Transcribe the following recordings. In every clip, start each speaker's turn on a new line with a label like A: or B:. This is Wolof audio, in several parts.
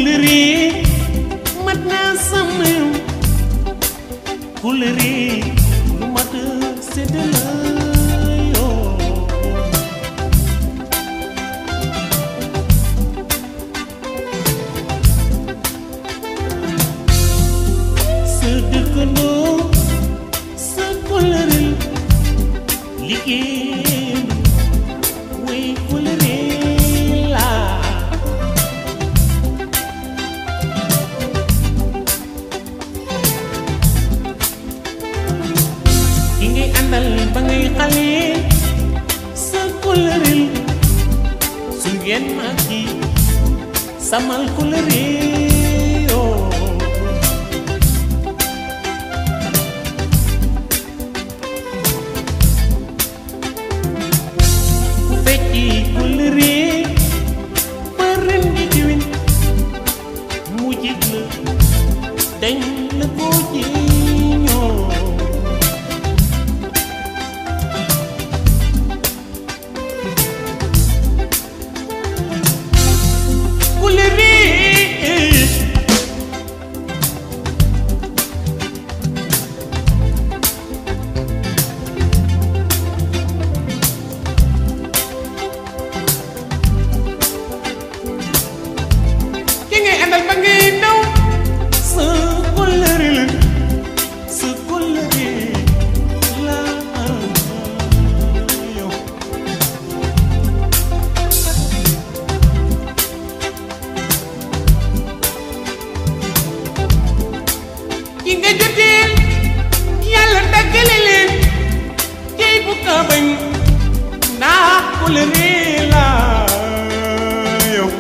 A: Kuliri mat naa sama kuliri lu mat sedd la yoo sa dëkkandoo sa kuliri liggéey way kuliri ba ngay xale sa kulëril su ngeen màggi samal kulëri yoo ku fecci kulëri ba ren di diwin mu jig la dañ la ko jiñoo ba ngay daw sa kulëri la sa kulëri la yow ki nga jotee yàlla daggale leen jey bu ka bañ ndax kulëri la yow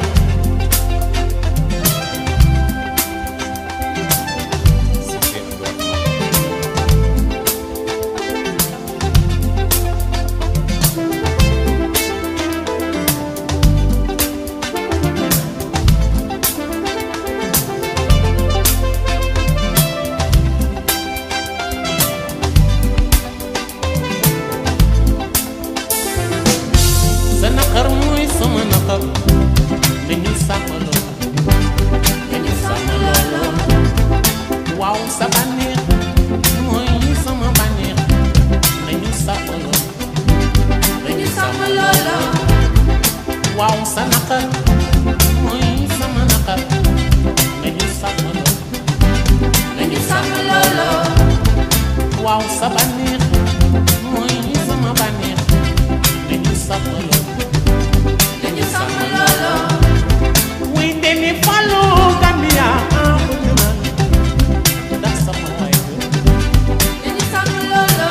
A: sama naqar dañu sàmmaloo waaw sa bànneex mooy sama bànneex dañu sàmmaloo waaw sa naqar mooy sama naqar dañu sàmmaloo waaw sa bànneex mooy sama bànneex dañu sàmmaloo we deni follow Gambia that's some way deni samlolo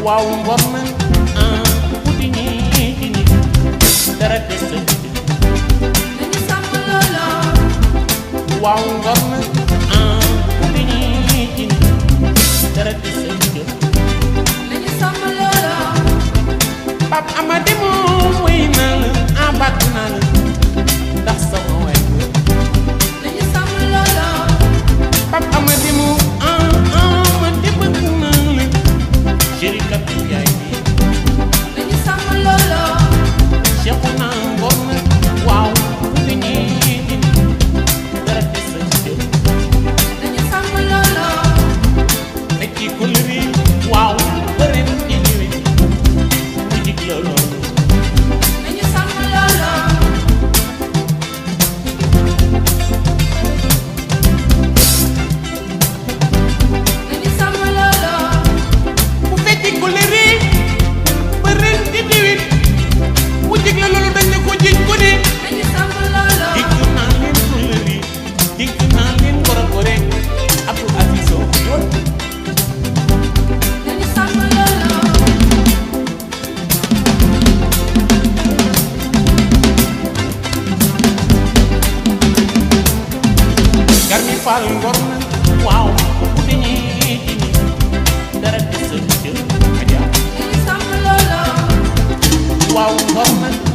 A: wow ngorna pudi ni dara desse deni samlolo wow ngorna pudi ni dara desse deni samlolo pap amade mo winal abatnal ndax sama way dañu sam lolo pap amadi mu ma di bëgg naa la jëri kat yaay bi dañu sam lolo cheikhu na ngor na waaw bu ñi dara ci sa jël dañu sam lolo nekk kulri waaw bëre ci ñëwi mu jig lolo fal ngorna waaw bu ñi dara dess ci aja sam lolo waaw ngorna